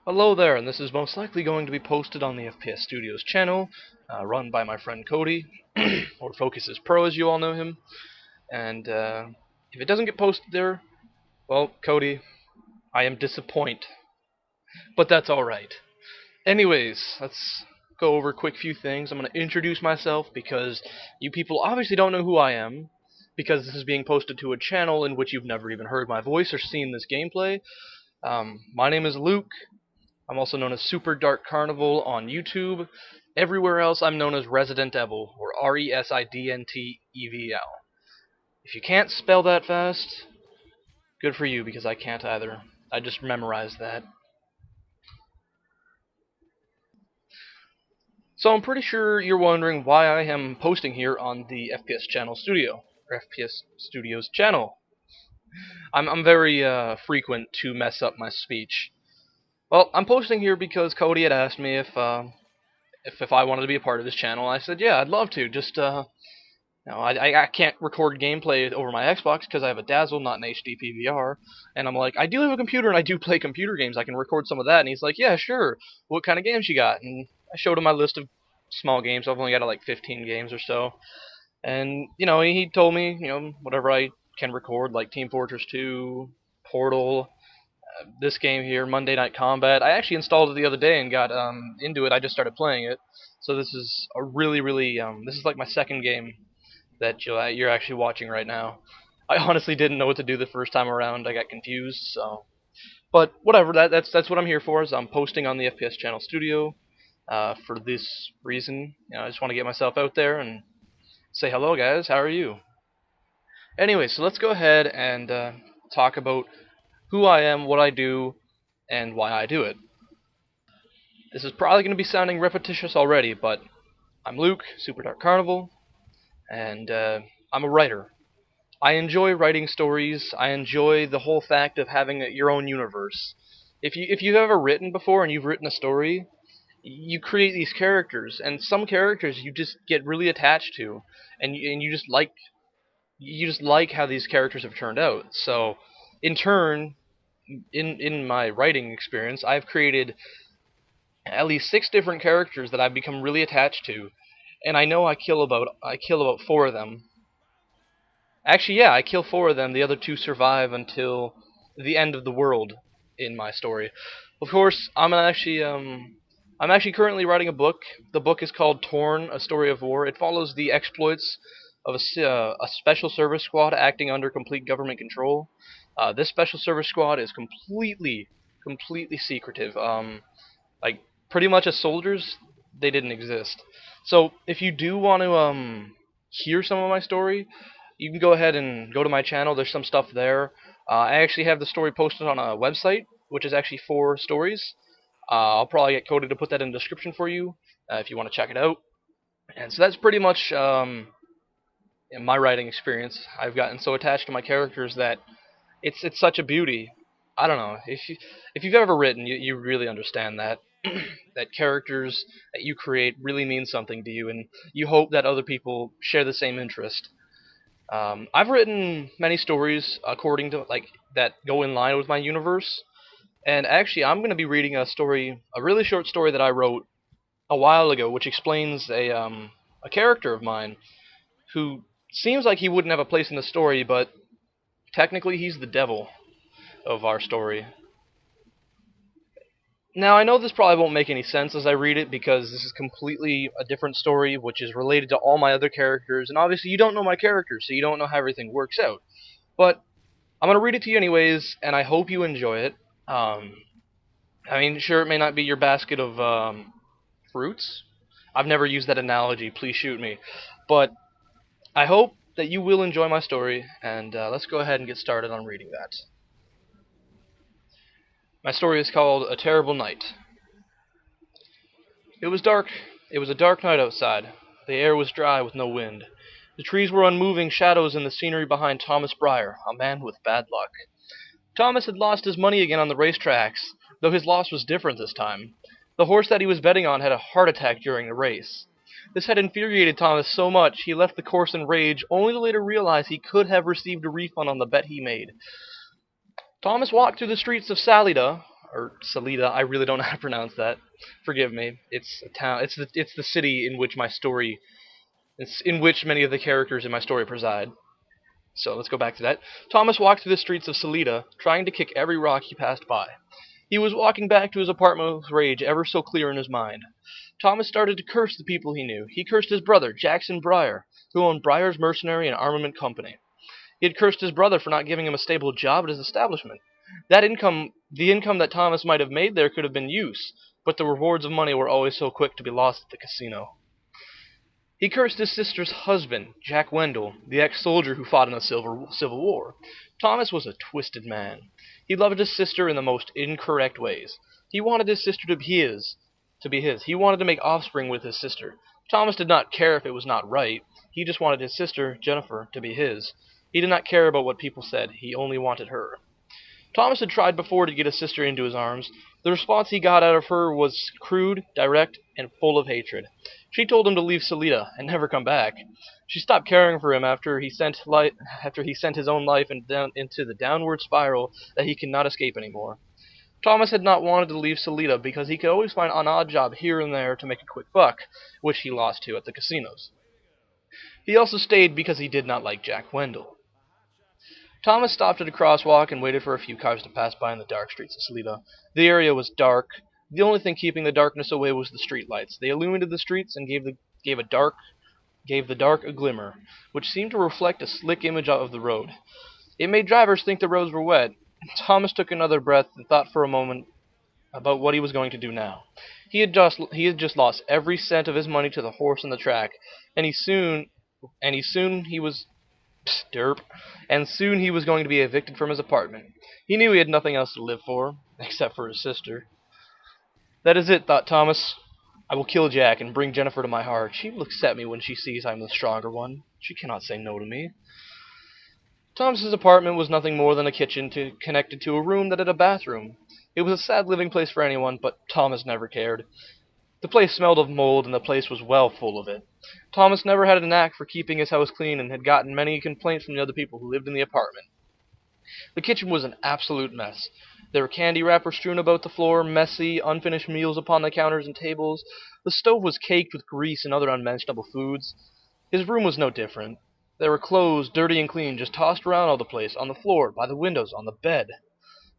Hello there, and this is most likely going to be posted on the FPStudios channel, run by my friend Cody, or Focus is Pro as you all know him. And if it doesn't get posted there, well, Cody, I am disappointed. But that's alright. Anyways, let's go over a quick few things. I'm going to introduce myself because you people obviously don't know who I am, because this is being posted to a channel in which you've never even heard my voice or seen this gameplay. My name is Luke. I'm also known as Super Dark Carnival on YouTube. Everywhere else, I'm known as Resident Evil, or Residntevel. If you can't spell that fast, good for you, because I can't either. I just memorized that. So I'm pretty sure you're wondering why I am posting here on the FPS Studios channel. I'm very frequent to mess up my speech. Well, I'm posting here because Cody had asked me if I wanted to be a part of his channel. I said, yeah, I'd love to. I can't record gameplay over my Xbox because I have a Dazzle, not an HD PVR. And I'm like, I do have a computer and I do play computer games. I can record some of that. And he's like, yeah, sure. What kind of games you got? And I showed him my list of small games. I've only got like 15 games or so. And, he told me, whatever I can record, like Team Fortress 2, Portal, this game here, Monday Night Combat. I actually installed it the other day and got into it. I just started playing it. So this is a really, this is like my second game that you're actually watching right now. I honestly didn't know what to do the first time around. I got confused, so. But whatever, that's what I'm here for, is I'm posting on the FPS Channel Studio for this reason. I just want to get myself out there and say hello, guys. How are you? Anyway, so let's go ahead and talk about who I am, what I do, and why I do it. This is probably going to be sounding repetitious already, but I'm Luke, Super Dark Carnival, and I'm a writer. I enjoy writing stories. I enjoy the whole fact of having your own universe. If you've ever written before and you've written a story, you create these characters, and some characters you just get really attached to, and you just like how these characters have turned out. So, in turn, in my writing experience, I've created at least 6 different characters that I've become really attached to, and I know I kill about 4 of them. Actually, yeah, I kill 4 of them. The other 2 survive until the end of the world in my story. Of course, I'm actually currently writing a book. The book is called Torn: A Story of War. It follows the exploits of a special service squad acting under complete government control. This special service squad is completely secretive. Like, pretty much as soldiers, they didn't exist. So if you do want to hear some of my story, you can go ahead and go to my channel. There's some stuff there. I actually have the story posted on a website, which is actually 4 stories. I'll probably get Cody to put that in the description for you if you want to check it out. And so that's pretty much in my writing experience. I've gotten so attached to my characters that it's such a beauty. I don't know, if you've ever written, you really understand that that characters that you create really mean something to you, and you hope that other people share the same interest. I've written many stories according to that go in line with my universe, and actually I'm going to be reading a really short story that I wrote a while ago, which explains a character of mine who seems like he wouldn't have a place in the story, but technically he's the devil of our story. Now, I know this probably won't make any sense as I read it, because this is completely a different story, which is related to all my other characters, and obviously you don't know my characters, so you don't know how everything works out. But I'm going to read it to you anyways, and I hope you enjoy it. Sure, it may not be your basket of fruits. I've never used that analogy, please shoot me. But I hope that you will enjoy my story, and let's go ahead and get started on reading that. My story is called A Terrible Night. It was dark. It was a dark night outside. The air was dry with no wind. The trees were unmoving shadows in the scenery behind Thomas Breyer, a man with bad luck. Thomas had lost his money again on the racetracks, though his loss was different this time. The horse that he was betting on had a heart attack during the race. This had infuriated Thomas so much he left the course in rage, only to later realize he could have received a refund on the bet he made. Thomas walked through the streets of Salida, or Salida. I really don't know how to pronounce that. Forgive me. It's a town. It's the city in which my story, it's in which many of the characters in my story preside. So let's go back to that. Thomas walked through the streets of Salida, trying to kick every rock he passed by. He was walking back to his apartment with rage ever so clear in his mind. Thomas started to curse the people he knew. He cursed his brother, Jackson Breyer, who owned Breyer's Mercenary and Armament Company. He had cursed his brother for not giving him a stable job at his establishment. The income that Thomas might have made there could have been used, but the rewards of money were always so quick to be lost at the casino. He cursed his sister's husband, Jack Wendell, the ex-soldier who fought in the Civil War. Thomas was a twisted man. He loved his sister in the most incorrect ways. He wanted his sister to be his. He wanted to make offspring with his sister. Thomas did not care if it was not right. He just wanted his sister, Jennifer, to be his. He did not care about what people said. He only wanted her. Thomas had tried before to get his sister into his arms. The response he got out of her was crude, direct, and full of hatred. She told him to leave Salida and never come back. She stopped caring for him after he sent his own life into the downward spiral that he could not escape anymore. Thomas had not wanted to leave Salida because he could always find an odd job here and there to make a quick buck, which he lost to at the casinos. He also stayed because he did not like Jack Wendell. Thomas stopped at a crosswalk and waited for a few cars to pass by in the dark streets of Salida. The area was dark. The only thing keeping the darkness away was the street lights. They illuminated the streets and gave the dark a glimmer, which seemed to reflect a slick image of the road. It made drivers think the roads were wet. Thomas took another breath and thought for a moment about what he was going to do now. He had just lost every cent of his money to the horse on the track, and soon he was derp, and soon he was going to be evicted from his apartment. He knew he had nothing else to live for, except for his sister. That is it, thought Thomas. I will kill Jack and bring Jennifer to my heart. She will accept me when she sees I am the stronger one. She cannot say no to me. Thomas's apartment was nothing more than a kitchen connected to a room that had a bathroom. It was a sad living place for anyone, but Thomas never cared. The place smelled of mold, and the place was well full of it. Thomas never had a knack for keeping his house clean and had gotten many complaints from the other people who lived in the apartment. The kitchen was an absolute mess. There were candy wrappers strewn about the floor, messy, unfinished meals upon the counters and tables. The stove was caked with grease and other unmentionable foods. His room was no different. There were clothes, dirty and clean, just tossed around all the place, on the floor, by the windows, on the bed.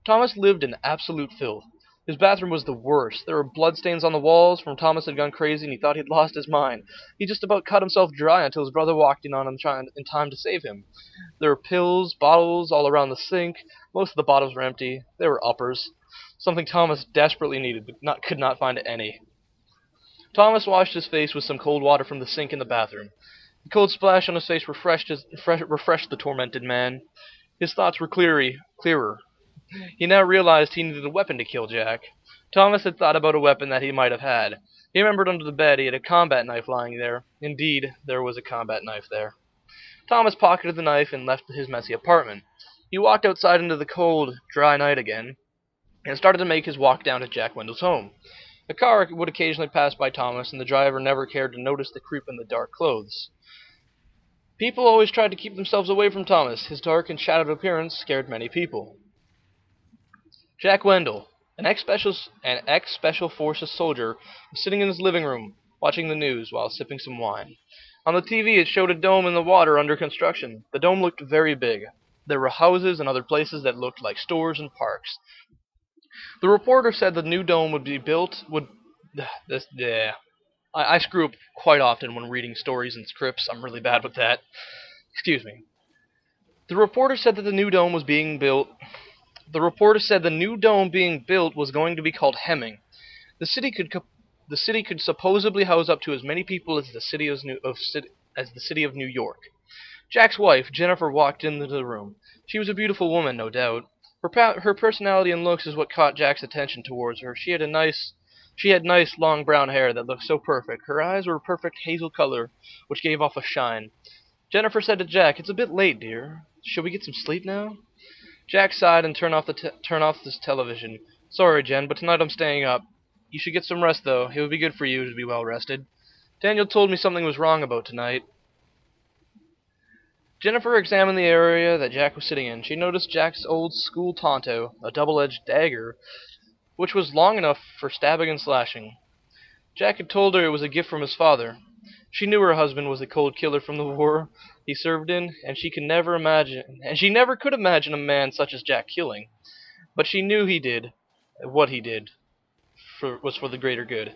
Thomas lived in absolute filth. His bathroom was the worst. There were bloodstains on the walls, from Thomas had gone crazy and he thought he'd lost his mind. He just about cut himself dry until his brother walked in on him in time to save him. There were pills, bottles all around the sink. Most of the bottles were empty. They were uppers. Something Thomas desperately needed, but could not find any. Thomas washed his face with some cold water from the sink in the bathroom. The cold splash on his face refreshed the tormented man. His thoughts were clearer. He now realized he needed a weapon to kill Jack. Thomas had thought about a weapon that he might have had. He remembered under the bed he had a combat knife lying there. Indeed, there was a combat knife there. Thomas pocketed the knife and left his messy apartment. He walked outside into the cold, dry night again, and started to make his walk down to Jack Wendell's home. A car would occasionally pass by Thomas, and the driver never cared to notice the creep in the dark clothes. People always tried to keep themselves away from Thomas. His dark and shadowed appearance scared many people. Jack Wendell, an ex-Special Forces soldier, was sitting in his living room, watching the news while sipping some wine. On the TV, it showed a dome in the water under construction. The dome looked very big. There were houses and other places that looked like stores and parks. The reporter said the new dome would be built. I screw up quite often when reading stories and scripts. I'm really bad with that. Excuse me. The reporter said that the new dome was being built. The reporter said the new dome being built was going to be called Hemming. The city could supposedly house up to as many people as the city of New York. Jack's wife, Jennifer, walked into the room. She was a beautiful woman, no doubt. Her personality and looks is what caught Jack's attention towards her. She had nice long brown hair that looked so perfect. Her eyes were a perfect hazel color, which gave off a shine. Jennifer said to Jack, "It's a bit late, dear. Shall we get some sleep now?" Jack sighed and turned off this television. "Sorry, Jen, but tonight I'm staying up. You should get some rest, though. It would be good for you to be well rested. Daniel told me something was wrong about tonight." Jennifer examined the area that Jack was sitting in. She noticed Jack's old school Tonto, a double-edged dagger, which was long enough for stabbing and slashing. Jack had told her it was a gift from his father. She knew her husband was a cold killer from the war he served in, and she never could imagine a man such as Jack killing. But she knew he did what he did was for the greater good.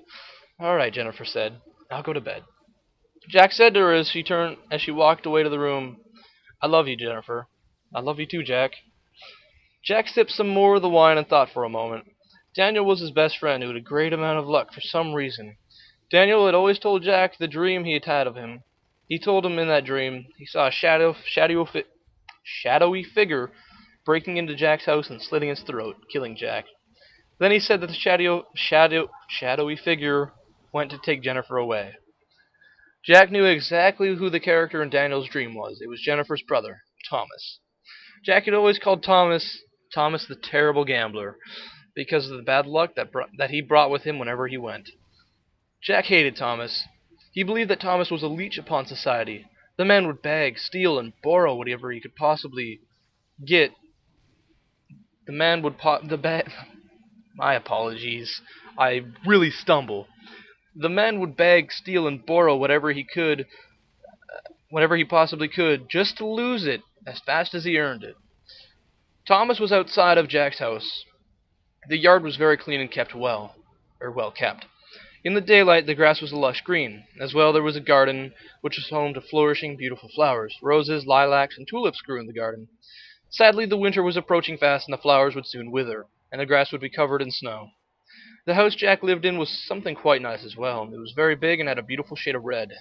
"All right," Jennifer said. "I'll go to bed." Jack said to her as she walked away to the room, "I love you, Jennifer." "I love you too, Jack." Jack sipped some more of the wine and thought for a moment. Daniel was his best friend who had a great amount of luck for some reason. Daniel had always told Jack the dream he had had of him. He told him in that dream he saw a shadowy figure breaking into Jack's house and slitting his throat, killing Jack. Then he said that the shadowy figure went to take Jennifer away. Jack knew exactly who the character in Daniel's dream was. It was Jennifer's brother, Thomas. Jack had always called Thomas the terrible gambler, because of the bad luck that he brought with him whenever he went. Jack hated Thomas. He believed that Thomas was a leech upon society. The man would beg, steal, and borrow whatever he could possibly get. The man would My apologies. I really stumble. The man would beg, steal, and borrow whatever he possibly could, just to lose it as fast as he earned it. Thomas was outside of Jack's house. The yard was very clean and well kept. In the daylight, the grass was a lush green. As well, there was a garden, which was home to flourishing, beautiful flowers. Roses, lilacs, and tulips grew in the garden. Sadly, the winter was approaching fast, and the flowers would soon wither, and the grass would be covered in snow. The house Jack lived in was something quite nice as well. It was very big and had a beautiful shade of red.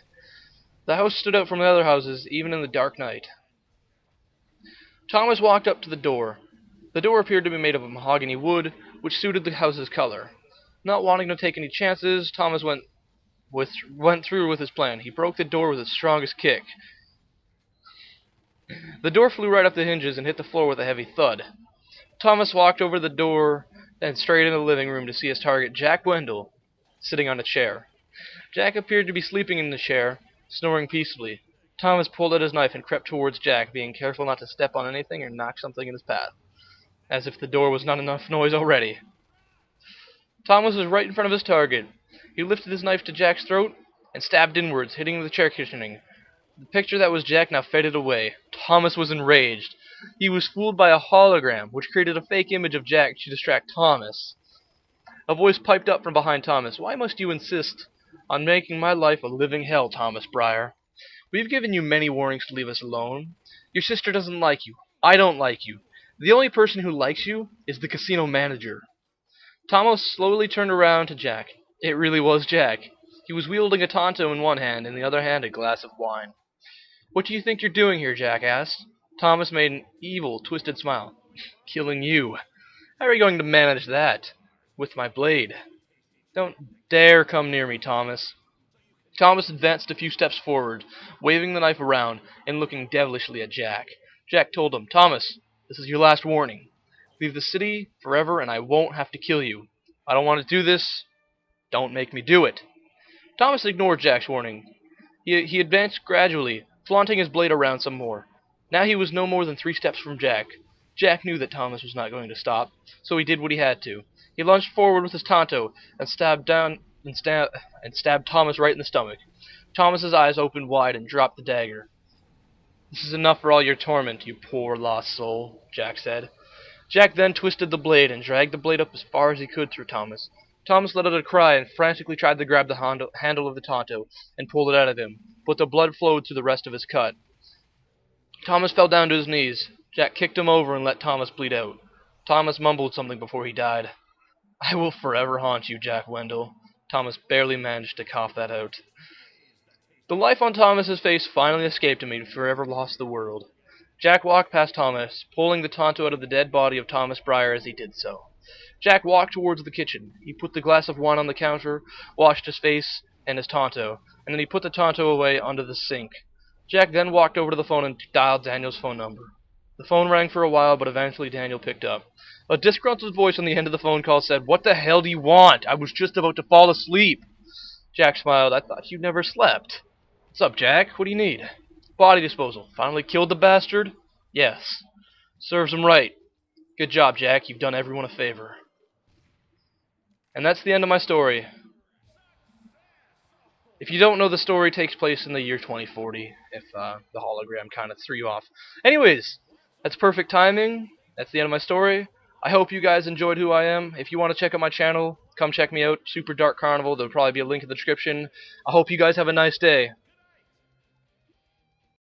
The house stood out from the other houses, even in the dark night. Thomas walked up to the door. The door appeared to be made of mahogany wood, which suited the house's color. Not wanting to take any chances, Thomas went through with his plan. He broke the door with his strongest kick. The door flew right off the hinges and hit the floor with a heavy thud. Thomas walked over the door and straight into the living room to see his target, Jack Wendell, sitting on a chair. Jack appeared to be sleeping in the chair, snoring peacefully. Thomas pulled out his knife and crept towards Jack, being careful not to step on anything or knock something in his path, as if the door was not enough noise already. Thomas was right in front of his target. He lifted his knife to Jack's throat and stabbed inwards, hitting the chair cushioning. The picture that was Jack now faded away. Thomas was enraged. He was fooled by a hologram, which created a fake image of Jack to distract Thomas. A voice piped up from behind Thomas. "Why must you insist on making my life a living hell, Thomas Breyer? We've given you many warnings to leave us alone. Your sister doesn't like you. I don't like you. The only person who likes you is the casino manager." Thomas slowly turned around to Jack. It really was Jack. He was wielding a Tonto in one hand, in the other hand a glass of wine. "What do you think you're doing here?" Jack asked. Thomas made an evil, twisted smile. "Killing you. How are you going to manage that? With my blade. Don't dare come near me, Thomas." Thomas advanced a few steps forward, waving the knife around and looking devilishly at Jack. Jack told him, "Thomas, this is your last warning. Leave the city forever and I won't have to kill you. I don't want to do this. Don't make me do it." Thomas ignored Jack's warning. He advanced gradually, flaunting his blade around some more. Now he was no more than 3 steps from Jack. Jack knew that Thomas was not going to stop, so he did what he had to. He lunged forward with his Tonto and stabbed Thomas right in the stomach. Thomas's eyes opened wide and dropped the dagger. "This is enough for all your torment, you poor lost soul," Jack said. Jack then twisted the blade and dragged the blade up as far as he could through Thomas. Thomas let out a cry and frantically tried to grab the handle of the Tonto and pull it out of him, but the blood flowed through the rest of his cut. Thomas fell down to his knees. Jack kicked him over and let Thomas bleed out. Thomas mumbled something before he died. "I will forever haunt you, Jack Wendell." Thomas barely managed to cough that out. The life on Thomas's face finally escaped him and he forever lost the world. Jack walked past Thomas, pulling the Tonto out of the dead body of Thomas Breyer as he did so. Jack walked towards the kitchen. He put the glass of wine on the counter, washed his face and his Tonto, and then he put the Tonto away under the sink. Jack then walked over to the phone and dialed Daniel's phone number. The phone rang for a while, but eventually Daniel picked up. A disgruntled voice on the end of the phone call said, "What the hell do you want? I was just about to fall asleep." Jack smiled. "I thought you never slept." "What's up, Jack? What do you need?" "Body disposal. Finally killed the bastard?" "Yes." "Serves him right. Good job, Jack. You've done everyone a favor." And that's the end of my story. If you don't know, the story takes place in the year 2040, if the hologram kind of threw you off. Anyways, that's perfect timing. That's the end of my story. I hope you guys enjoyed who I am. If you want to check out my channel, come check me out. Super Dark Carnival. There'll probably be a link in the description. I hope you guys have a nice day.